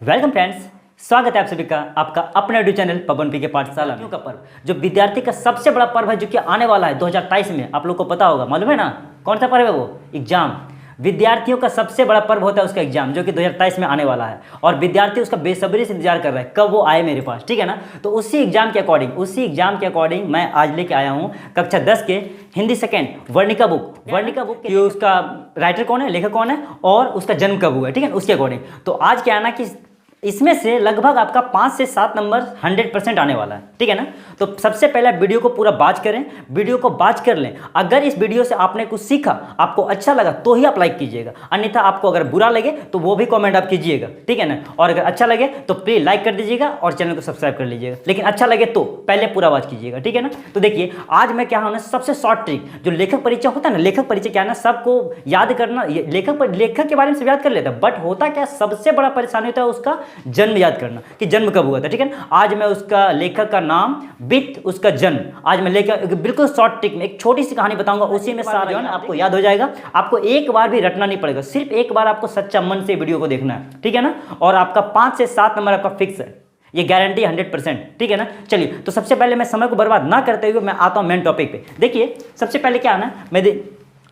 Welcome friends, स्वागत है आप सभी का आपका अपना यूट्यूब चैनल पवन पी के पाठशाला का पर्व जो विद्यार्थी का सबसे बड़ा पर्व है जो कि आने वाला है 2023 में। आप लोग को पता होगा, मालूम है ना कौन सा पर्व है वो? एग्जाम। विद्यार्थियों का सबसे बड़ा पर्व होता है उसका एग्जाम, जो कि 2023 में आने वाला है और विद्यार्थी उसका बेसब्री से इंतजार कर रहा है कब वो आए मेरे पास, ठीक है ना। तो उसी एग्जाम के अकॉर्डिंग मैं आज लेके आया हूँ कक्षा 10 के हिंदी सेकेंड वर्णिका बुक कि उसका राइटर कौन है, लेखक कौन है और उसका जन्म कब हुआ है, ठीक है, उसके अकॉर्डिंग। तो आज क्या है ना कि इसमें से लगभग आपका 5 से 7 नंबर 100% आने वाला है, ठीक है ना। तो सबसे पहले वीडियो को पूरा वॉच करें, वीडियो को वॉच कर लें। अगर इस वीडियो से आपने कुछ सीखा, आपको अच्छा लगा तो ही आप लाइक कीजिएगा, अन्यथा आपको अगर बुरा लगे तो वो भी कमेंट आप कीजिएगा, ठीक है ना। और अगर अच्छा लगे तो प्लीज लाइक कर दीजिएगा और चैनल को सब्सक्राइब कर लीजिएगा, लेकिन अच्छा लगे तो पहले पूरा वॉच कीजिएगा, ठीक है ना। तो देखिए आज मैं क्या हूँ ना, सबसे शॉर्ट ट्रिक जो लेखक परिचय होता है ना, लेखक परिचय क्या है ना, सबको याद करना, लेखक के बारे में सब याद कर लेता है, बट होता क्या सबसे बड़ा परेशानी होता है उसका जन्म याद करना कि जन्म कब हुआ था, ठीक है ना। आज मैं उसका लेखक का नाम विथ उसका जन्म आज मैं लेकर बिल्कुल शॉर्ट ट्रिक में एक छोटी सी कहानी बताऊंगा, उसी में सारा जो है ना आपको याद हो जाएगा। आपको एक बार भी रटना नहीं पड़ेगा, सिर्फ एक बार आपको सच्चा मन से वीडियो को देखना है, ठीक है ना। और आपका 5 से 7 नंबर आपका फिक्स है, ये गारंटी 100%, ठीक है ना। चलिए तो सबसे पहले मैं समय को बर्बाद ना करते हुए मैं आता हूं मेन टॉपिक पे। देखिए सबसे पहले क्या है ना,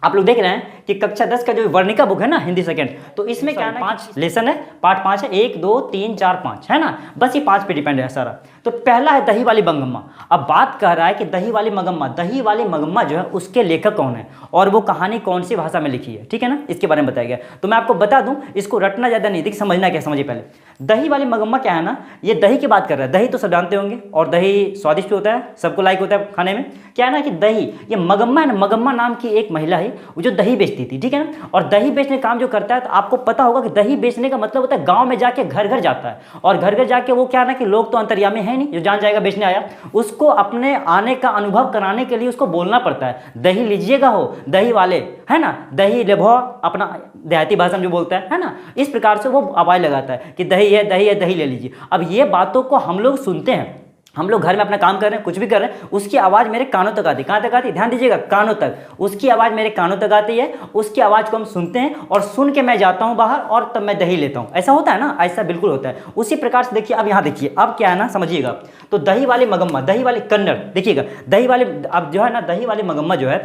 आप लोग देख रहे हैं कि कक्षा 10 का जो वर्णिका बुक है ना हिंदी सेकंड, तो इसमें क्या है ना 5 लेसन है, पार्ट 5 है, 1 2 3 4 5 है ना, बस ये 5 पे डिपेंड है सारा। तो पहला है दही वाली मंगम्मा। अब बात कर रहा है कि दही वाली मंगम्मा जो है उसके लेखक कौन है और वो कहानी कौन सी भाषा में लिखी है, ठीक है ना, इसके बारे में बताया गया। तो मैं आपको बता दूं, इसको रटना ज्यादा नहीं, देखिए समझना क्या, समझिए पहले। दही वाली मंगम्मा क्या है ना, ये दही की बात कर रहा है। दही तो सब जानते होंगे और दही स्वादिष्ट होता है, सबको लाइक होता है खाने में। क्या है ना कि दही, ये मगम्मा है ना, मगम्मा नाम की एक महिला है वो जो दही बेचती थी, ठीक है ना। और दही बेचने का काम जो करता है, तो आपको पता होगा कि दही बेचने का मतलब होता है गांव में जाके घर घर जाता है और घर घर जाके वो क्या है ना कि लोग तो अंतर्यामी है नहीं, जो जान जाएगा बेचने आया, उसको अपने आने का अनुभव कराने के लिए उसको बोलना पड़ता है, दही लीजिएगा हो दही वाले, है ना, दही लेभो, अपना देहाती भाषा में जो बोलता है ना, इस प्रकार से वो आवाज लगाता है कि दही है दही है दही ले लीजिए। अब ये बातों को हम लोग सुनते हैं, हम लोग घर में अपना काम कर रहे हैं, कुछ भी कर रहे हैं, उसकी आवाज़ मेरे कानों तक आती है। कहाँ तक आती है? ध्यान दीजिएगा, कानों तक। उसकी आवाज़ मेरे कानों तक आती है, उसकी आवाज़ को हम सुनते हैं और सुन के मैं जाता हूँ बाहर और तब मैं दही लेता हूँ। ऐसा होता है ना, ऐसा बिल्कुल होता है। उसी प्रकार से देखिए, अब यहाँ देखिए, अब क्या है ना, समझिएगा। तो दही वाली मगम्मा, दही वाली कन्नड़, देखिएगा दही वाली, अब जो है ना दही वाली मगम्मा जो है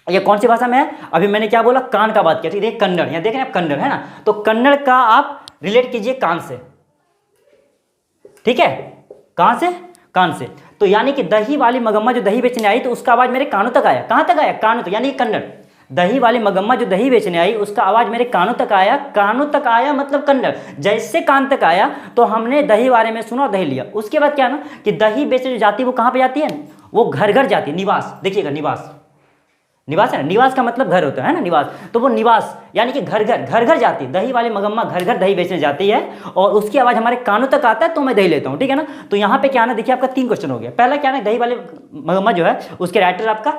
ये कौन सी भाषा में है? अभी मैंने क्या बोला, कान का बात किया, ठीक है, कन्नड़, यहाँ देख रहे हैं आप कन्नड़, है ना। तो कन्नड़ का आप रिलेट कीजिए कान से, ठीक है, कहाँ से? कान से। तो यानी कि दही वाली मगम्मा जो दही बेचने आई तो उसका आवाज मेरे कानों तक आया। कहां तक आया? कानों तक, यानी कन्नड़। दही वाली मगम्मा जो दही बेचने आई उसका आवाज मेरे कानों तक आया, कानों तक आया मतलब कन्नड़। जैसे कान तक आया तो हमने दही बारे में सुना और दही लिया। उसके बाद क्या ना कि दही बेचने जो जाती है वो कहां पे जाती है? वो घर घर जाती है, निवास, देखिएगा निवास, निवास है ना, निवास का मतलब घर होता है ना, निवास। तो वो निवास यानी कि घर घर जाती है, दही वाली मगम्मा घर घर दही बेचने जाती है और उसकी आवाज़ हमारे कानों तक आता है तो मैं दही लेता हूँ, ठीक है ना। तो यहाँ पे क्या ना, देखिए आपका 3 क्वेश्चन हो गया। पहला क्या ना, दही वाले मगम्मा जो है उसके राइटर आपका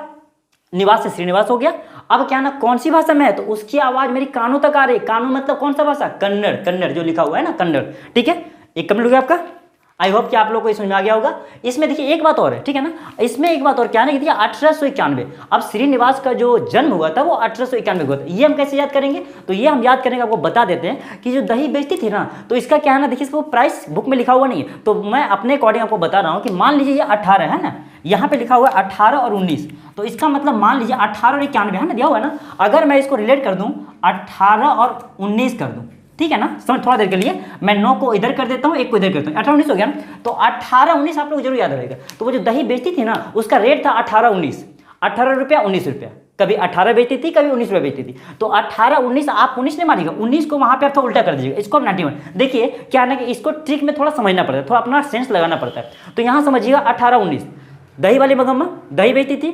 निवास से श्रीनिवास हो गया। अब क्या ना, कौन सी भाषा में है? तो उसकी आवाज़ मेरी कानों तक आ रही है। कानों मतलब कौन सा भाषा? कन्नड़, कन्नड़ जो लिखा हुआ है ना, कन्नड़, ठीक है। एक कमेंट हो गया आपका। आई होप कि आप लोग को समझ में आ गया होगा। इसमें देखिए एक बात और है, ठीक है ना, इसमें एक बात और क्या है ना, 1891, अब श्रीनिवास का जो जन्म हुआ था वो 1891 हुआ था। ये हम कैसे याद करेंगे? तो ये हम याद करेंगे, आपको बता देते हैं कि जो दही बेचती थी ना, तो इसका क्या है ना, देखिए इसको प्राइस बुक में लिखा हुआ नहीं है, तो मैं अपने अकॉर्डिंग आपको बता रहा हूँ कि मान लीजिए ये 18 है ना, यहाँ पे लिखा हुआ है 18 और 19, तो इसका मतलब मान लीजिए 18 और 91 है ना, दिया हुआ है ना। अगर मैं इसको रिलेट कर दूँ 18 और 19 कर दूँ, ठीक है ना, समझ, थोड़ा देर के लिए मैं 9 को इधर कर देता हूँ, 1 को इधर करता हूँ, 18 19 हो गया ना। तो 18 19 आप लोग जरूर याद रहेगा। तो वो जो दही बेचती थी ना उसका रेट था 18 19, 18 रुपया 19 रुपया, कभी 18 बेचती थी कभी 19 रुपये बेचती थी। तो 18 19 आप 19 नहीं मानिएगा, 19 को वहाँ पे आप थोड़ा उल्टा कर दीजिएगा, इसको आप 91। देखिए क्या ना कि इसको ट्रिक में थोड़ा समझना पड़ता है, थोड़ा अपना सेंस लगाना पड़ता है। तो यहाँ समझिएगा 18 19, दही वाली मगम्मा दही बेचती थी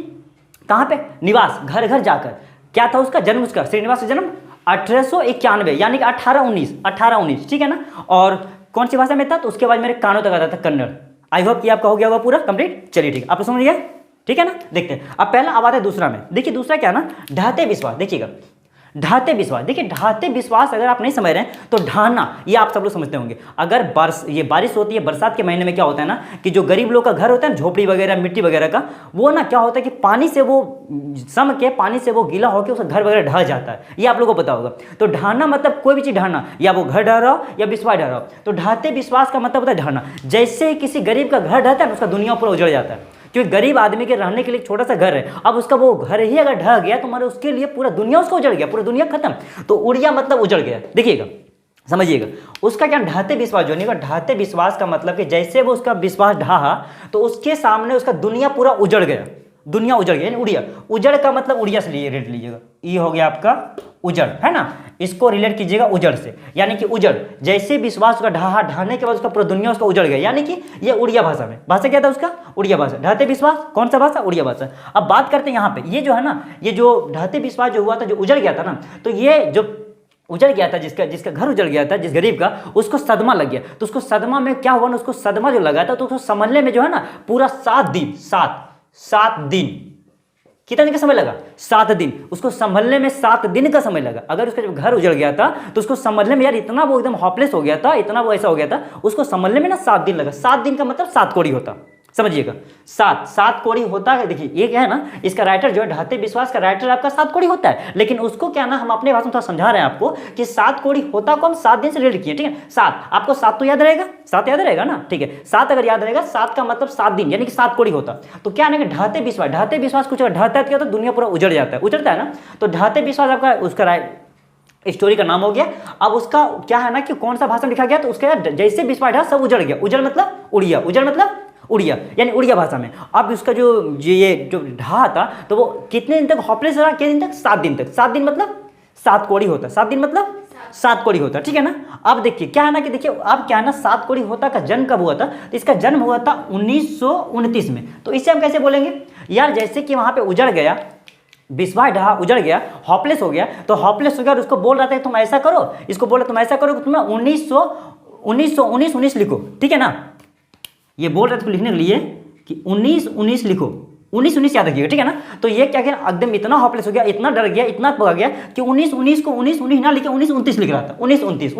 कहाँ पे? निवास, घर घर जाकर। क्या था उसका जन्म? उसका श्रीनिवास का जन्म 1891, यानी कि 18 19, ठीक है ना। और कौन सी भाषा में था? तो उसके बाद मेरे कानों तक आता था कन्नड़। आई होप कि आपका हो गया होगा पूरा कंप्लीट। चलिए ठीक है, आप समझ गए, ठीक है ना। देखते हैं अब पहला अब आता है दूसरा में। देखिए दूसरा क्या ना, ढहते विश्वास, देखिएगा ढाते विश्वास, देखिए ढाते विश्वास अगर आप नहीं समझ रहे हैं तो ढाना ये आप सब लोग समझते होंगे। अगर ये बारिश होती है, बरसात के महीने में क्या होता है ना कि जो गरीब लोग का घर होता है ना, झोपड़ी वगैरह मिट्टी वगैरह का, वो ना क्या होता है कि पानी से वो सम के पानी से वो गीला होकर उसका घर वगैरह ढह जाता है, ये आप लोगों को पता होगा। तो ढाना मतलब कोई भी चीज़ ढाना, या वो घर ढह रहा हो या विश्वास ढह रहा हो। तो ढाते विश्वास का मतलब होता है ढाना। जैसे किसी गरीब का घर ढहता है उसका दुनिया पूरा उजड़ जाता है, क्योंकि गरीब आदमी के रहने के लिए छोटा सा घर है, अब उसका वो घर ही अगर ढह गया तो हमारे उसके लिए पूरा दुनिया उसका उजड़ गया, पूरा दुनिया खत्म। तो उड़िया मतलब उजड़ गया, देखिएगा समझिएगा। उसका क्या ढाते विश्वास जो नहीं, ढाते विश्वास का मतलब कि जैसे वो उसका विश्वास ढहा तो उसके सामने उसका दुनिया पूरा उजड़ गया, दुनिया उजड़ गया। यानी उड़िया, उजड़ का मतलब उड़िया से लिए रेट लीजिएगा, ये हो गया आपका उजड़, है ना, इसको रिलेट कीजिएगा उजड़ से। यानी कि उजड़, जैसे विश्वास का ढहा, ढाने के बाद उसका पूरा दुनिया उसका उजड़ गया, यानी कि ये उड़िया भाषा में, भाषा क्या था उसका, उड़िया भाषा। ढाते विश्वास कौन सा भाषा, उड़िया भाषा। अब बात करते हैं यहाँ पे, ये जो है ना, ये जो ढाते विश्वास जो हुआ था, जो उजड़ गया था ना, तो ये जो उजड़ गया था, जिसका घर उजड़ गया था, जिस गरीब का, उसको सदमा लग गया। तो उसको सदमा में क्या हुआ ना, उसको सदमा जो लगा था तो उसको संभलने में जो है ना पूरा 7 दिन, 7 दिन, कितना दिन का समय लगा, 7 दिन। उसको संभलने में 7 दिन का समय लगा। अगर उसका जब घर उजड़ गया था तो उसको संभलने में यार इतना वो एकदम हॉपलेस हो गया था, इतना वो ऐसा हो गया था, उसको संभलने में ना 7 दिन लगा। 7 दिन का मतलब 7 कौड़ी होता, समझिएगा, 7 कौड़ी होता है। देखिए ये क्या है ना, इसका राइटर जो है ढाते विश्वास का राइटर आपका 7 कौड़ी होता है, लेकिन उसको क्या ना हम अपने भाषा में थोड़ा समझा रहे हैं आपको कि 7 कौड़ी होता को हम 7 दिन से रिलेट किए, ठीक है। 7 आपको 7 तो याद रहेगा, 7 याद रहेगा ना, ठीक है। 7 अगर याद रहेगा, 7 का मतलब 7 दिन, यानी कि 7 कौड़ी होता। तो क्या है ना कि ढाते विश्वास कुछ ढाता है क्या तो दुनिया पूरा उजड़ जाता है, उजड़ता है ना। तो ढाते विश्वास आपका उसका स्टोरी का नाम हो गया। अब उसका क्या है ना कि कौन सा भाषा में लिखा गया, तो उसका जैसे विश्वास ढा सब उजड़ गया। उजड़ मतलब उड़िया, उजड़ मतलब उड़िया, यानी उड़िया भाषा में। अब उसका ये जो ढहा था तो वो कितने दिन तक हॉपलेस रहा, कितने दिन तक, 7 दिन तक। 7 दिन मतलब 7 कौड़ी होता, 7 दिन मतलब 7 कौड़ी होता, ठीक है ना। अब देखिए क्या है ना कि देखिए अब क्या है ना, 7 कौड़ी होता का जन्म कब हुआ था, तो इसका जन्म हुआ था 1929 में। तो इसे हम कैसे बोलेंगे यार, जैसे कि वहां पे उजड़ गया, विश्वास ढहा, उजड़ गया, हॉपलेस हो गया, तो हॉपलेस हो गया और उसको बोल रहा था तुम ऐसा करो, इसको बोला तुम ऐसा करो कि तुम्हें 1919 लिखो, ठीक है ना। ये बोल रहे थे लिखने के लिए कि 1919 लिखो, 1919 याद रखिएगा, ठीक है ना। तो ये क्या किया, एकदम इतना हॉपलेस हो गया, इतना डर गया, इतना पका गया कि 1919 को 1919 ना लिखे 1929 लिख रहा था। 1929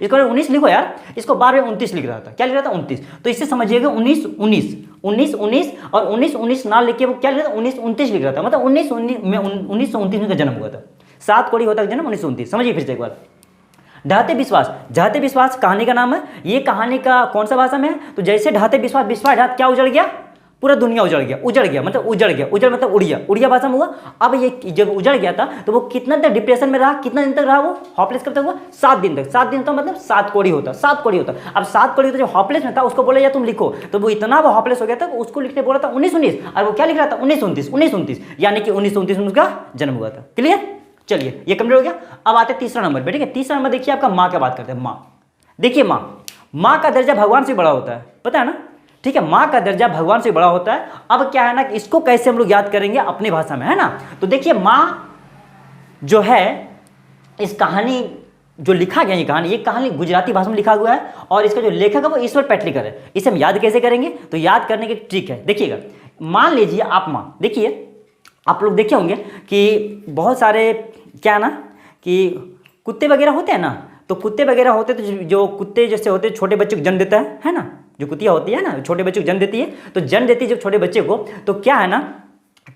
इसको 19 लिखो यार, इसको बार बार 29 लिख रहा था। क्या लिख रहा था, 29। तो इससे समझिएगा 1919 और 1919 ना लिखे वो क्या लिख रहा था, 1929 लिख रहा था। मतलब 1929 का जन्म हुआ था। 7 कौड़ी होता जन्म 1929, समझिए फिर से एक बार। ढाते विश्वास कहानी का नाम है। ये कहानी का कौन सा भाषा में है, तो जैसे ढाते विश्वास ढात क्या उजड़ गया, पूरा दुनिया उजड़ गया मतलब उजड़ मतलब उड़िया भाषा में हुआ। अब ये जब उजड़ गया था तो वो कितना तक डिप्रेशन में रहा, कितना दिन तक रहा वो हॉपलेस, कब तक हुआ, 7 दिन तक। 7 दिन तो मतलब 7 कौड़ी होता। अब 7 कौड़ी होता, जो हॉपलेस में था उसको बोला या तुम लिखो, तो वो इतना वो हॉपलेस हो गया था, उसको लिखने बोला था 1919, और वो क्या लिख रहा था 1929, यानी कि 1929 में उसका जन्म हुआ था। क्लियर, चलिए ये कंप्लीट हो गया। अब आते हैं तीसरा नंबर पे, ठीक है। तीसरा नंबर देखिए आपका माँ का बात करते हैं। माँ, देखिए माँ का दर्जा भगवान से बड़ा होता है, पता है ना, ठीक है। माँ का दर्जा भगवान से बड़ा होता है। अब क्या है ना कि इसको कैसे हम लोग याद करेंगे अपनी भाषा में, है ना। तो देखिए माँ जो है, इस कहानी जो लिखा गया, ये कहानी गुजराती भाषा में लिखा हुआ है और इसका जो लेखक है वो ईश्वर पेटलीकर है। इसे हम याद कैसे करेंगे, तो याद करने की ट्रिक है, देखिएगा। मान लीजिए आप माँ, देखिए आप लोग देखे होंगे कि बहुत सारे क्या ना कि कुत्ते वगैरह होते हैं ना, तो कुत्ते वगैरह होते तो जो कुत्ते जैसे होते छोटे बच्चे को जन्म देता है ना, जो कुतिया होती है ना छोटे बच्चे को जन्म देती है, तो जन्म देती है जब छोटे बच्चे को, तो क्या है ना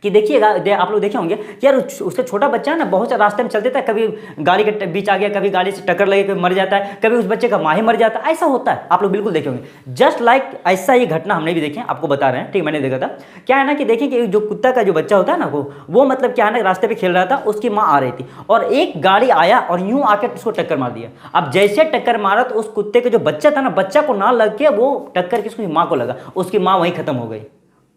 कि देखिएगा आप लोग देखे होंगे कि यार उसका छोटा बच्चा है ना, बहुत सारे रास्ते में चलते था, कभी गाड़ी के बीच आ गया, कभी गाड़ी से टक्कर लगे, कभी मर जाता है, कभी उस बच्चे का माँ ही मर जाता है, ऐसा होता है। आप लोग बिल्कुल देखे होंगे। जस्ट लाइक ऐसा ये घटना हमने भी देखे, आपको बता रहे हैं, ठीक, मैंने देखा था। क्या है ना कि देखिए कि जो कुत्ता का जो बच्चा होता है ना, वो मतलब क्या है ना रास्ते पर खेल रहा था, उसकी माँ आ रही थी और एक गाड़ी आया और यूँ आकर उसको टक्कर मार दिया। अब जैसे टक्कर मारा तो उस कुत्ते का जो बच्चा था ना, बच्चा को ना लग के वो टक्कर किसकी माँ को लगा, उसकी माँ वहीं खत्म हो गई,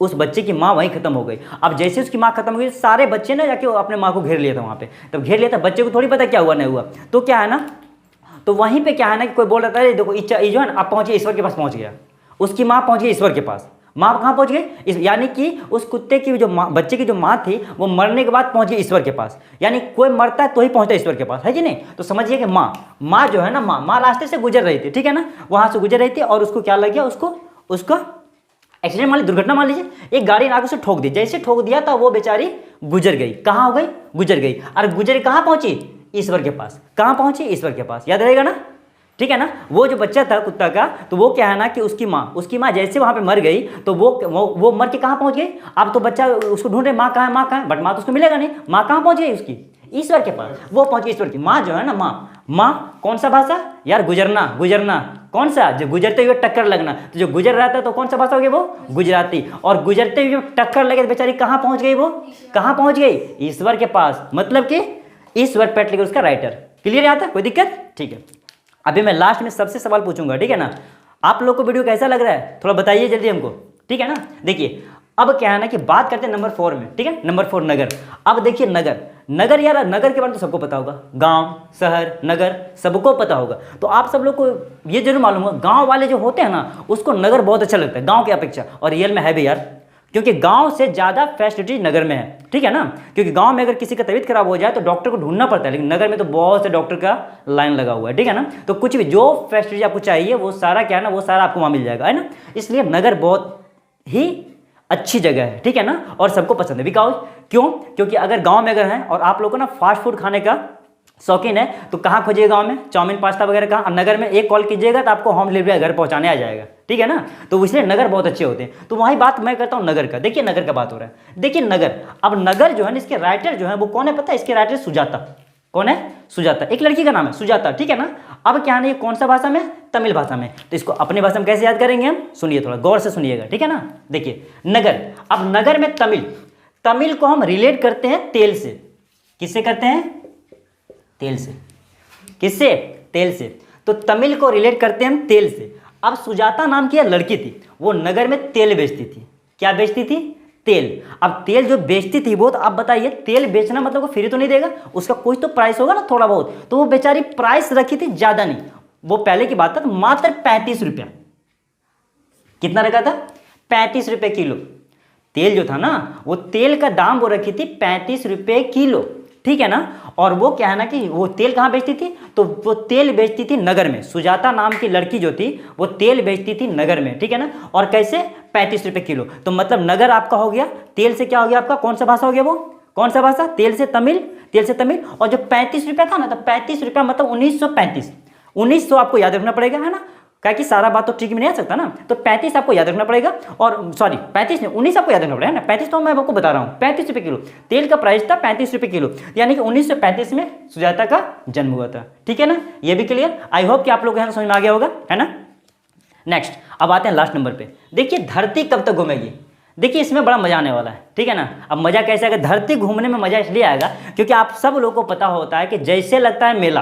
उस बच्चे की माँ वहीं खत्म हो गई। अब जैसे उसकी माँ खत्म हो गई, सारे बच्चे ने जाके अपने माँ को घेर लिया था वहाँ पे। तब घेर लिया था, बच्चे को थोड़ी पता क्या हुआ नहीं हुआ। तो क्या है ना, तो वहीं पे क्या है ना कि कोई बोल रहा था देखो ये जो है ना आप पहुँचे ईश्वर के पास पहुँच गया, उसकी माँ पहुँच गई ईश्वर के पास। माँ कहाँ पहुँच गई, यानी कि उस कुत्ते की जो माँ, बच्चे की जो माँ थी, वो मरने के बाद पहुँच गई ईश्वर के पास। यानी कोई मरता है तो ही पहुँचता है ईश्वर के पास, है कि नहीं। तो समझिए कि माँ जो है ना, माँ रास्ते से गुजर रही थी, ठीक है ना, वहाँ से गुजर रही थी और उसको क्या लग गया, उसको एक्सीडेंट मान लीजिए, दुर्घटना मान लीजिए, एक गाड़ी ने आगे से ठोक दी। जैसे ठोक दिया था वो बेचारी गुजर गई, कहाँ हो गई, गुजर गई। और गुजर कहाँ पहुंची? ईश्वर के पास। कहाँ पहुंची? ईश्वर के पास। याद रहेगा ना, ठीक है ना। वो जो बच्चा था कुत्ता का, तो वो क्या है ना कि उसकी माँ जैसे वहाँ पे मर गई, तो वो मर के कहाँ पहुँच गई? अब तो बच्चा उसको ढूंढ रहे, माँ कहाँ है, माँ कहाँ है, बट माँ तो उसको मिलेगा नहीं। माँ कहाँ पहुँच गई उसकी? ईश्वर के पास। वो पहुँच गई ईश्वर की। माँ जो है ना, माँ कौन सा भाषा यार? गुजरना। कौन सा? जो गुजरते हुए टक्कर लगना। तो जो गुजर रहा था तो कौन सा भाषा हो गई? वो गुजराती। और गुजरते हुए टक्कर लगे तो बेचारी कहाँ पहुँच गई? वो कहाँ पहुँच गई? ईश्वर के पास। मतलब कि ईश्वर पेटलिक उसका राइटर। क्लियर आता? कोई दिक्कत? ठीक है। अभी मैं लास्ट में सबसे सवाल पूछूंगा, ठीक है ना। आप लोग को वीडियो कैसा लग रहा है थोड़ा बताइए जल्दी हमको, ठीक है ना। देखिए अब क्या है ना कि बात करते हैं नंबर 4 में, ठीक है। नंबर 4 नगर। अब देखिए नगर यार, नगर के बारे में तो सबको पता होगा। गांव, शहर, नगर सबको पता होगा। तो आप सब लोग को ये जरूर मालूम होगा, गांव वाले जो होते हैं ना उसको नगर बहुत अच्छा लगता है गांव की अपेक्षा। और रियल में है भी यार, क्योंकि गांव से ज़्यादा फैसिलिटी नगर में है, ठीक है ना। क्योंकि गांव में अगर किसी का तबीयत खराब हो जाए तो डॉक्टर को ढूंढना पड़ता है, लेकिन नगर में तो बहुत से डॉक्टर का लाइन लगा हुआ है, ठीक है ना। तो कुछ भी जो फैसिलिटी आपको चाहिए वो सारा क्या है ना, वो सारा आपको वहाँ मिल जाएगा, है ना। इसलिए नगर बहुत ही अच्छी जगह है, ठीक है ना। और सबको पसंद है। बिकॉज क्यों? क्योंकि अगर गाँव में अगर हैं और आप लोग को ना फास्ट फूड खाने का शौकीन है तो कहाँ खोजिए? गांव में चाउमीन पास्ता वगैरह कहाँ? नगर में एक कॉल कीजिएगा तो आपको होम डिलीवरी घर पहुंचाने आ जाएगा, ठीक है ना। तो इसलिए नगर बहुत अच्छे होते हैं। तो वही बात मैं करता हूँ नगर का। देखिए नगर का बात हो रहा है। देखिए नगर, अब नगर जो है ना, इसके राइटर जो है वो कौन है पता है? इसके राइटर सुजाता। कौन है? सुजाता। एक लड़की का नाम है सुजाता, ठीक है ना। अब क्या है ना, ये कौन सा भाषा में? तमिल भाषा में। तो इसको अपने भाषा में कैसे याद करेंगे हम? सुनिए, थोड़ा गौर से सुनिएगा, ठीक है ना। देखिए नगर, अब नगर में तमिल को हम रिलेट करते हैं तेल से। किससे करते हैं? तेल से। किससे? तेल से। तो तमिल को रिलेट करते हैं हम तेल से। अब सुजाता नाम की लड़की थी, वो नगर में तेल बेचती थी। क्या बेचती थी? तेल। अब तेल जो बेचती थी वो, तो आप बताइए तेल बेचना मतलब वो फ्री तो नहीं देगा, उसका कुछ तो प्राइस होगा ना, थोड़ा बहुत। तो वो बेचारी प्राइस रखी थी ज्यादा नहीं, वो पहले की बात था, मात्र 35 रुपया। कितना रखा था? 35 रुपये किलो। तेल जो था ना, वो तेल का दाम वो रखी थी 35 रुपये किलो, ठीक है ना। और वो क्या है ना कि वो तेल कहाँ बेचती थी? तो वो तेल बेचती थी नगर में। सुजाता नाम की लड़की जो थी वो तेल बेचती थी नगर में, ठीक है ना। और कैसे? 35 रुपये किलो। तो मतलब नगर आपका हो गया, तेल से क्या हो गया आपका? कौन सा भाषा हो गया वो? कौन सा भाषा? तेल से तमिल, तेल से तमिल। और जो 35 रुपया था ना, तो 35 रुपया मतलब 1935। 1900 आपको याद रखना पड़ेगा, है ना। क्या कि सारा बात तो ठीक में नहीं आ सकता ना, तो 35 आपको याद रखना पड़ेगा। और सॉरी 35 नहीं, 19 आपको याद रखना पड़ेगा ना। 35 तो मैं आपको बता रहा हूँ, 35 रुपये किलो तेल का प्राइस था, 35 रुपये किलो। यानी कि 1935 में सुजाता का जन्म हुआ था, ठीक है ना। ये भी क्लियर? आई होप कि आप लोग समझ में आ गया होगा, है ना। नेक्स्ट, अब आते हैं लास्ट नंबर पे। देखिए धरती कब तक घूमेगी। देखिए इसमें बड़ा मजा आने वाला है, ठीक है ना। अब मजा कैसे आएगा? धरती घूमने में मजा इसलिए आएगा क्योंकि आप सब लोगों को पता होता है कि जैसे लगता है मेला,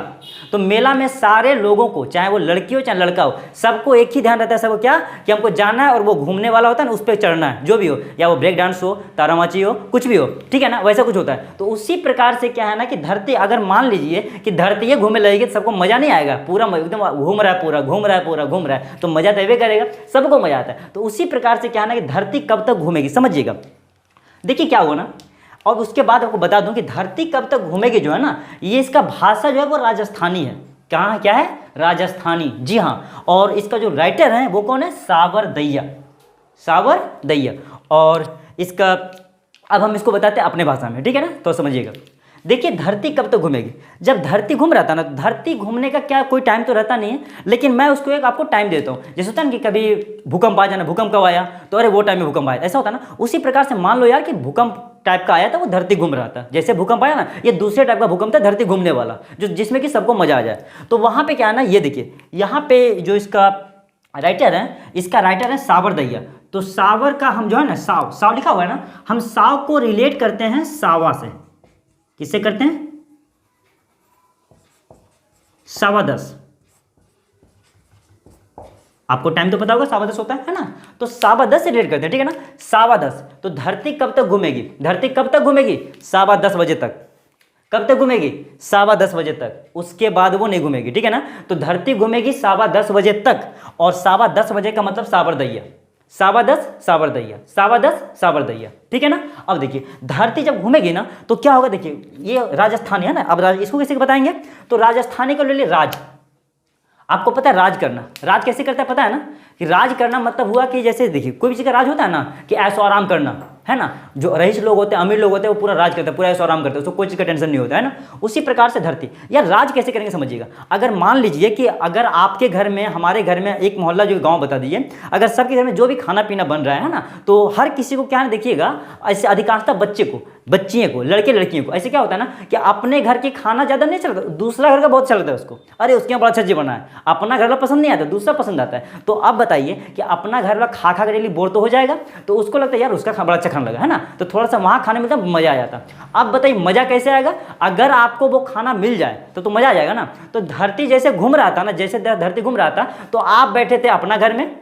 तो मेला में सारे लोगों को, चाहे वो लड़की हो चाहे लड़का हो, सबको एक ही ध्यान रहता है। सबको क्या? कि हमको जाना है और वो घूमने वाला होता है ना, उस पर चढ़ना है, जो भी हो, या वो ब्रेक डांस हो, तारामाची हो, कुछ भी हो, ठीक है ना, वैसा कुछ होता है। तो उसी प्रकार से क्या है ना कि धरती, अगर मान लीजिए कि धरती ये घूमने लगेगी तो सबको मजा नहीं आएगा। पूरा एकदम घूम रहा है, पूरा घूम रहा है, पूरा घूम रहा है, तो मजा तभी करेगा, सबको मजा आता है। तो उसी प्रकार से क्या है ना कि धरती कब तक घूमेगी, समझिएगा। देखिए क्या हुआ ना, और उसके बाद आपको बता दूं कि धरती कब तक घूमेगी जो है ना, ये इसका भाषा जो है वो राजस्थानी है। कहाँ? क्या है? राजस्थानी, जी हाँ। और इसका जो राइटर है वो कौन है? सावरदैया। सावरदैया। और इसका अब हम इसको बताते हैं अपने भाषा में, ठीक है ना, तो समझिएगा। देखिए धरती कब तक घूमेगी। जब धरती घूम रहा था ना, धरती घूमने का क्या कोई टाइम तो रहता नहीं है, लेकिन मैं उसको एक आपको टाइम देता हूँ। जैसे होता है ना कि कभी भूकंप आ जाना, भूकंप कब आया, तो अरे वो टाइम में भूकंप आया, ऐसा होता है ना। उसी प्रकार से मान लो यार कि भूकंप टाइप का आया था, वो धरती घूम रहा था। जैसे भूकंप आया ना, ये दूसरे टाइप का भूकंप था, धरती घूमने वाला, जो जिसमें कि सबको मजा आ जाए। तो वहाँ पे क्या है ना, ये देखिए यहाँ पे जो इसका राइटर है, इसका राइटर है सावरदैया। तो सावर का हम जो है ना, साव लिखा हुआ है ना, हम साव को रिलेट करते हैं सावा से। किससे करते हैं? 10:15। आपको टाइम तो पता होगा 10:15 होता है ना, तो 10:15 से रिलेट करते हैं, ठीक है ना। 10:15। तो धरती कब तक घूमेगी? धरती कब तक घूमेगी? 10:15 बजे तक। कब तक घूमेगी? 10:15 बजे तक। उसके बाद वो नहीं घूमेगी, ठीक है ना। तो धरती घूमेगी 10:15 बजे तक, और 10:15 बजे का मतलब सावरदैया। 10:15 सावरदैया, 10:15 सावरदैया, ठीक है ना। अब देखिए धरती जब घूमेगी ना तो क्या होगा, देखिए ये राजस्थानी है ना। अब इसको कैसे बताएंगे? तो राजस्थानी को ले लिए राज। आपको पता है राज करना, राज कैसे करता है पता है ना, कि राज करना मतलब हुआ कि जैसे देखिए कोई भी चीज़ का राज होता है ना, कि ऐशो आराम करना, है ना। जो रईस लोग होते हैं, अमीर लोग होते हैं, वो पूरा राज करते हैं, पूरा ऐसा आराम करते हैं, उसको कोई चीज़ का टेंशन नहीं होता है ना। उसी प्रकार से धरती, यार राज कैसे करेंगे समझिएगा। अगर मान लीजिए कि अगर आपके घर में, हमारे घर में एक मोहल्ला जो गाँव बता दीजिए, अगर सबके घर में जो भी खाना पीना बन रहा है ना, तो हर किसी को क्या है देखिएगा, ऐसे अधिकांशतः बच्चे को, बच्चियों को, लड़के लड़कियों को ऐसे क्या होता है ना कि अपने घर के खाना ज़्यादा नहीं चलता, दूसरा घर का बहुत चलता है उसको। अरे उसके यहाँ बड़ा अच्छा चीज़ बना है, अपना घर वाला पसंद नहीं आता, दूसरा पसंद आता है। तो अब बताइए कि अपना घर वाला खा खा कर डेली बोर तो हो जाएगा, तो उसको लगता है यार उसका बड़ा अच्छा खाना लगा है ना, तो थोड़ा सा वहाँ खाने में मिलता मज़ा आ जाता। अब बताइए मज़ा कैसे आएगा, अगर आपको वो खाना मिल जाए तो मज़ा आ जाएगा ना। तो धरती जैसे घूम रहा था ना, जैसे धरती घूम रहा था, तो आप बैठे थे अपना घर में,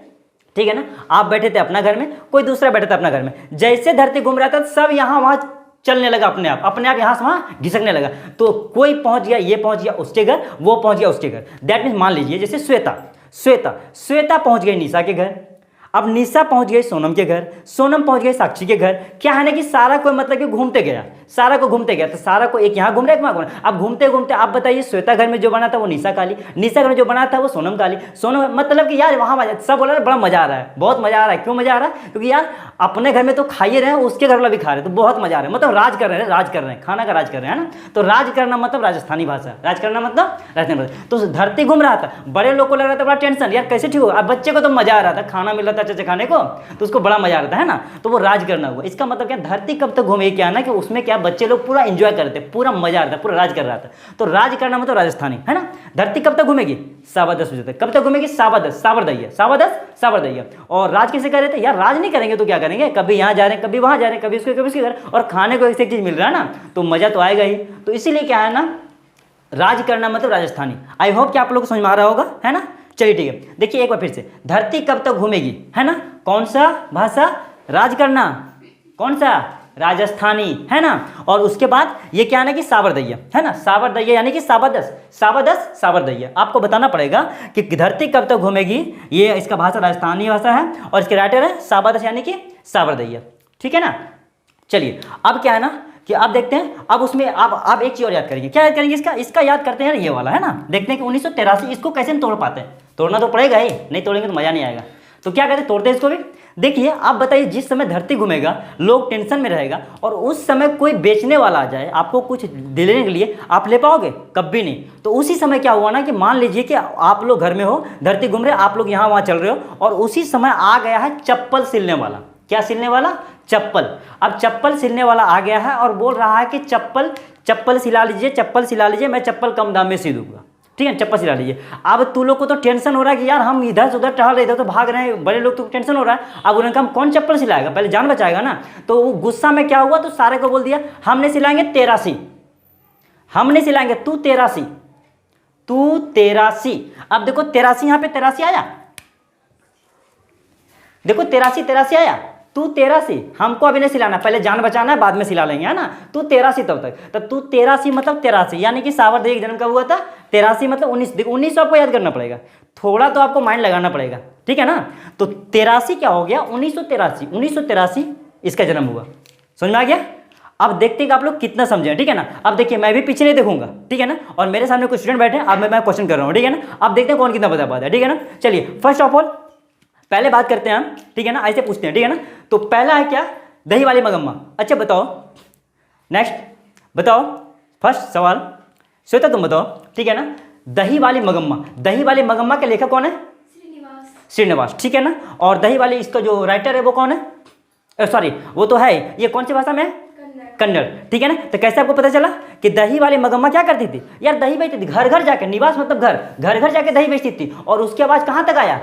ठीक है ना, आप बैठे थे अपना घर में, कोई दूसरा बैठा था अपना घर में, जैसे धरती घूम रहा था सब यहाँ वहाँ चलने लगा, अपने आप यहाँ से वहाँ घिसकने लगा। तो कोई पहुँच गया, ये पहुँच गया उसके घर, वो पहुँच गया उसके घर। दैट मीन्स मान लीजिए जैसे श्वेता पहुँच गई निशा के घर, अब निशा पहुंच गई सोनम के घर, सोनम पहुंच गई साक्षी के घर। क्या है ना कि सारा कोई मतलब कि घूमते गया, सारा को घूमते गया, तो सारा को एक यहाँ घूम रहा है, एक वहाँ घूम रहा है। अब घूमते घूमते आप बताइए श्वेता घर में जो बना था वो निशा काली, निशा घर में जो बना था वो सोनम काली, सोनम मतलब कि यार वहाँ सब बोल रहे हैं बड़ा मजा आ रहा है, बहुत मजा आ रहा है। क्यों मजा आ रहा है, क्योंकि यार अपने घर में तो खा ही रहे हैं, उसके घर वाला भी खा रहे हैं, तो बहुत मजा आ रहा है, मतलब राज कर रहे हैं, खाना का राज कर रहे हैं ना। तो राज करना मतलब राजस्थानी भाषा, राज करना मतलब राजस्थानी भाषा। तो धरती घूम रहा था, बड़े लोग को लग रहा था बड़ा टेंशन, यार कैसे ठीक होगा। अब बच्चे को तो मजा आ रहा था, खाना मिल रहा था अच्छे खाने को, तो उसको बड़ा मजा आता है ना, तो वो राज करना हुआ। इसका मतलब क्या, धरती कब तक घूमेगी, क्या ना कि उसमें क्या बच्चे लोग पूरा एंजॉय करते, पूरा मजा आता है, पूरा राज कर रहा था। तो राज करना मतलब राजस्थानी है ना। धरती कब तक घूमेगी, 10:15 बजे तक। कब तक घूमेगी, 10:15, सावरदैया। और राज कैसे कर रहे थे, यार राज नहीं करेंगे तो क्या करेंगे, कभी यहाँ जा रहे हैं, कभी वहाँ जा रहे हैं, कभी उसके घर, और खाने को एक चीज मिल रहा है ना, तो मजा तो आएगा ही। तो इसीलिए क्या है ना, राज करना मतलब राजस्थानी। आई होप कि आप लोग को समझ में आ रहा होगा, है ना। चलिए ठीक है, देखिए एक बार फिर से, धरती कब तक घूमेगी, है ना, कौन सा भाषा, राज करना, कौन सा, राजस्थानी, है ना। और उसके बाद ये क्या है ना कि सावरदैया, है ना, सावरदैया यानी कि सावरदैया। आपको बताना पड़ेगा कि धरती कब तक घूमेगी, ये इसका भाषा राजस्थानी भाषा है, और इसके राइटर है सावरदस यानी कि सावरदैया, ठीक है ना। चलिए अब क्या है ना कि आप देखते हैं, अब उसमें आप एक चीज और याद करेंगे, क्या याद करेंगे, इसका याद करते हैं ये वाला, है ना। देखते हैं कि 1983 इसको कैसे तोड़ पाते हैं, तोड़ना तो पड़ेगा ही, नहीं तोड़ेंगे तो मजा नहीं आएगा। तो क्या कहते हैं, तोड़ते हैं इसको भी। देखिए आप बताइए, जिस समय धरती घूमेगा लोग टेंशन में रहेगा, और उस समय कोई बेचने वाला आ जाए आपको कुछ दिलाने के लिए, आप ले पाओगे, कभी नहीं। तो उसी समय क्या हुआ ना कि मान लीजिए कि आप लोग घर में हो, धरती घूम रहे, आप लोग यहाँ वहाँ चल रहे हो, और उसी समय आ गया है चप्पल सिलने वाला। क्या सिलने वाला, चप्पल। अब चप्पल सिलने वाला आ गया है और बोल रहा है कि चप्पल सिला लीजिए, मैं चप्पल कम दाम में सी दूंगा, ठीक है, चप्पल सिला लीजिए। अब तू लोग को तो टेंशन हो रहा है कि यार हम इधर से उधर टहल रहे, इधर तो भाग रहे हैं, बड़े लोग तो टेंशन हो रहा है। अब उन्होंने कहा कौन चप्पल सिलाएगा, पहले जान बचाएगा ना। तो वो गुस्सा में क्या हुआ, तो सारे को बोल दिया हमने सिलाएंगे 83, हमने सिलाएंगे, तू 83। अब देखो 83, यहाँ पे 83 आया, देखो 83 आया, तू 83, हमको अभी नहीं सिलाना, पहले जान बचाना है, बाद में सिला लेंगे, है ना। तू 83 तब तक, तो तू 83 मतलब 83, यानी कि सावरदैया जन्म कब हुआ था, 83 मतलब 19। देखो 19 आपको याद करना पड़ेगा, थोड़ा तो आपको माइंड लगाना पड़ेगा, ठीक है ना। तो 83 क्या हो गया, 1983 इसका जन्म हुआ। समझ में आ गया। अब देखते हैं कि आप लोग कितना समझे, ठीक है ना। अब देखिए मैं भी पीछे नहीं देखूंगा, ठीक है ना, और मेरे सामने कुछ स्टूडेंट बैठे हैं, अब मैं क्वेश्चन कर रहा हूँ, ठीक है ना। अब देखते हैं कौन कितना बता पाता है, ठीक है ना। चलिए फर्स्ट ऑफ ऑल पहले बात करते हैं हम, ठीक है ना, ऐसे पूछते हैं, ठीक है ना। तो पहला है क्या, दही वाली मगम्मा। अच्छा बताओ, नेक्स्ट बताओ, फर्स्ट सवाल श्वेता तुम बताओ, ठीक है ना। दही वाली मगम्मा के लेखक कौन है, श्रीनिवास, ठीक है ना। और दही वाली इसका जो राइटर है वो कौन है, सॉरी वो तो है, ये कौन सी भाषा में है, कन्नड़, ठीक है ना। तो कैसे आपको पता चला कि दही वाली मगम्मा क्या करती थी, यार दही बेचती थी, घर घर जाके, निवास मतलब घर जाके दही बेचती थी। और उसके बाद कहाँ तक आया,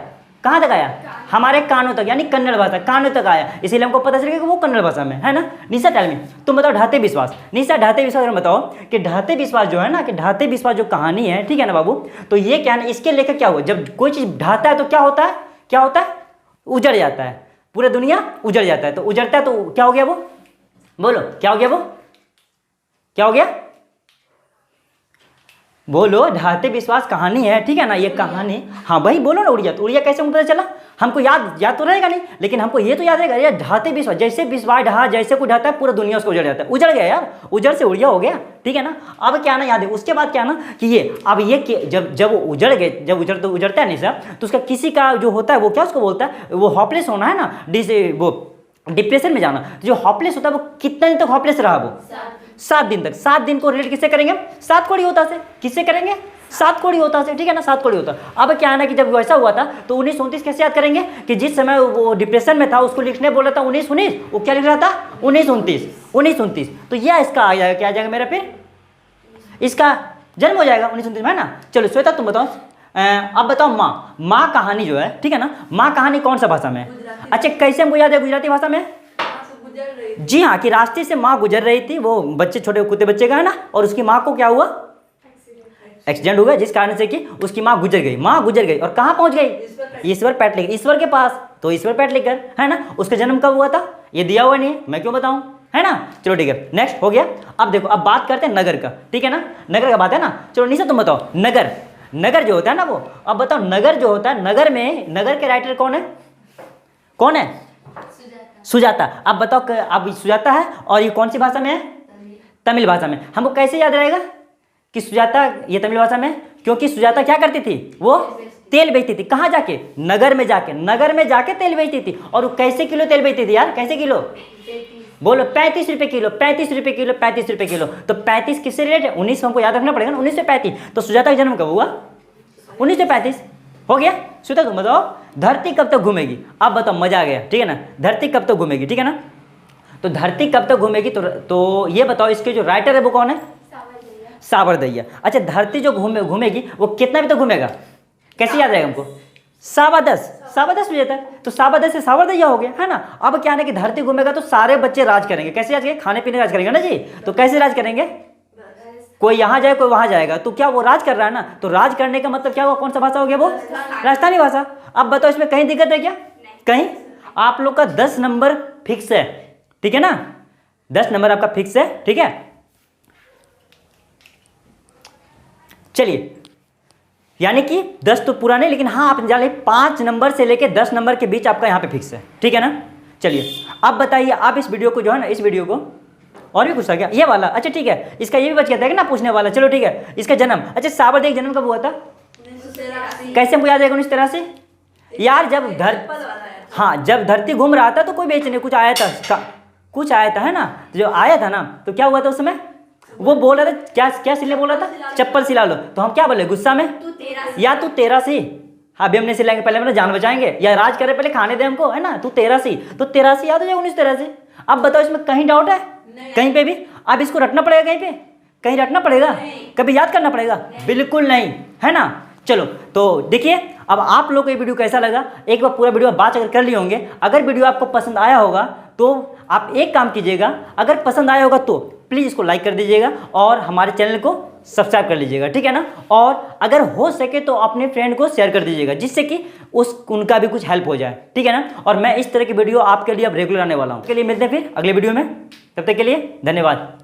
हमारे कानों तक, यानी कन्नड़ भाषा कानों तक आया, इसीलिए हमको पता चलेगा कि वो कन्नड़ भाषा में है ना। निशा टेल मी, तुम बताओ ढाते विश्वास, निशा ढाते विश्वास बताओ कि ढाते विश्वास जो है ना, कि ढाते विश्वास जो कहानी है, ठीक है ना बाबू, तो ये क्या है ना, इसके लेकर क्या हुआ, जब कोई चीज ढाता है तो क्या होता है, उजड़ जाता है, पूरा दुनिया उजड़ जाता है। तो उजड़ता है तो क्या हो गया वो, बोलो क्या हो गया, बोलो। ढाते विश्वास कहानी है, ठीक है ना, ये कहानी, हाँ भाई बोलो ना, उड़िया कैसे पता चला, हमको याद तो रहेगा नहीं, लेकिन हमको ये तो याद रहेगा यार, ढाते विश्वास, जैसे विश्वास ढहा, जैसे कोई ढाता है पूरा दुनिया उसको उजड़ जाता है, उजड़ गया यार, उजड़ से उड़िया हो गया, ठीक है ना। अब क्या ना याद है, उसके बाद क्या ना कि ये, अब ये जब वो उजड़ गए, जब उजड़ता है नहीं सर, तो उसका किसी का जो होता है वो क्या उसको बोलता है, वो होपलेस होना है ना, वो डिप्रेशन में जाना। जो होपलेस होता है वो कितने दिन तक होपलेस रहा वो? 7 दिन तक। 7 दिन को रिलेट किससे करेंगे? 7 कोड़ी होता से। किससे करेंगे? 7 कोड़ी होता से, ठीक है ना, 7 कोड़ी होता। अब क्या है ना कि जब वैसा हुआ था तो 1929 कैसे याद करेंगे कि जिस समय वो डिप्रेशन में था उसको लिखने बोला था 1919, वो क्या लिख रहा था? 1929। तो यह इसका आ जाएगा, क्या आ जाएगा मेरा? फिर इसका जन्म हो जाएगा 1929 में, है ना। चलो श्वेता तुम बताओ, अब बताओ माँ कहानी जो है, ठीक है ना, माँ कहानी कौन सा भाषा में है? अच्छा, कैसे हमको याद है? गुजराती भाषा में। जी हाँ, कि रास्ते से माँ गुजर रही थी, वो बच्चे छोटे कुत्ते बच्चे का, है ना, और उसकी माँ को क्या हुआ? एक्सीडेंट हो गया, जिस कारण से कि उसकी माँ गुजर गई और कहाँ पहुंच गई? ईश्वर पैट लेकर, ईश्वर के पास। तो ईश्वर पैट लेकर, है ना। उसका जन्म कब हुआ था ये दिया हुआ नहीं है, मैं क्यों बताऊं, है ना। चलो ठीक है, नेक्स्ट हो गया। अब देखो, अब बात करते हैं नगर का, ठीक है ना, नगर का बात है ना। चलो निशा तुम बताओ, नगर जो होता है ना वो, अब बताओ नगर जो होता है, नगर में नगर के राइटर कौन है? सुजाता। अब बताओ, अब सुजाता है और ये कौन सी भाषा में है? तमिल भाषा में। हमको कैसे याद रहेगा कि सुजाता ये तमिल भाषा में? क्योंकि सुजाता क्या करती थी? वो तेल बेचती थी। कहाँ जाके? नगर में जाके तेल बेचती थी। और वो कैसे किलो तेल बेचती थी यार? कैसे किलो? बोलो। 35 रुपये किलो। 35 रुपये किलो, 35 रुपये किलो। तो 35 किससे रिलेटेड? 19 हमको याद रखना पड़ेगा ना, 1935। तो सुजाता का जन्म कब हुआ? 1935। हो गया। सुजाता तुम बताओ, धरती कब तक घूमेगी? अब बताओ, मजा आ गया, ठीक है ना। धरती कब तक घूमेगी, ठीक है ना। तो धरती कब तक घूमेगी, तो ये बताओ, इसके जो राइटर है वो कौन है? साबरदैया। अच्छा, धरती जो घूमेगी वो कितना भी तक घूमेगा? कैसे याद रहेगा हमको? 10.25 बजे तक। तो 10.25 से साबरदैया हो गया, है ना। अब क्या है कि धरती घूमेगा तो सारे बच्चे राज करेंगे। कैसे राज करेंगे? खाने पीने राज करेंगे ना जी। तो कैसे राज करेंगे? कोई यहाँ जाए कोई वहाँ जाएगा, तो क्या वो राज कर रहा है ना। तो राज करने का मतलब क्या हुआ? कौन सा भाषा हो गया वो? राजस्थानी भाषा। अब बताओ, इसमें कहीं दिक्कत है क्या? कहीं? आप लोग का 10 नंबर फिक्स है, ठीक है ना। 10 नंबर आपका फिक्स है, ठीक है। चलिए, यानी कि 10 तो पूरा नहीं, लेकिन हाँ आप जान लें 5 नंबर से लेके 10 नंबर के बीच आपका यहाँ पे फिक्स है, ठीक है ना। चलिए, अब बताइए, आप इस वीडियो को जो है ना, इस वीडियो को और भी कुछ था क्या? ये वाला, अच्छा ठीक है, इसका ये भी बच गया था कि ना पूछने वाला। चलो ठीक है, इसका जन्म, अच्छा साबरदेव जन्म कब हुआ था? 1983। कैसे हमको याद है 1983? यार जब धरती घूम रहा था तो कोई बेचने कुछ आया था, है ना। तो जो आया था ना, तो क्या हुआ था उस समय? वो बोल रहा था क्या सिलने बोल रहा था? चप्पल सिला लो। तो हम क्या बोले गुस्सा में? तू 83। हाँ, अभी हम नहीं सिलाएंगे, पहले मतलब जान बचाएंगे, या राज करे पहले खाने दे हमको, है ना। तू 83, तो 83 याद हो जाए 1983। अब बताओ, इसमें कहीं डाउट है? कहीं पे भी? अब इसको रटना पड़ेगा, कहीं रटना पड़ेगा, कभी याद करना पड़ेगा? बिल्कुल नहीं, है ना। चलो, तो देखिए, अब आप लोग को ये वीडियो कैसा लगा, एक बार पूरा वीडियो बात अगर कर लिए होंगे, अगर वीडियो आपको पसंद आया होगा तो आप एक काम कीजिएगा, अगर पसंद आया होगा तो प्लीज़ इसको लाइक कर दीजिएगा और हमारे चैनल को सब्सक्राइब कर लीजिएगा, ठीक है ना। और अगर हो सके तो अपने फ्रेंड को शेयर कर दीजिएगा, जिससे कि उनका भी कुछ हेल्प हो जाए, ठीक है ना। और मैं इस तरह की वीडियो आपके लिए अब रेगुलर आने वाला हूँ। के लिए मिलते हैं फिर अगले वीडियो में, तब तक के लिए धन्यवाद।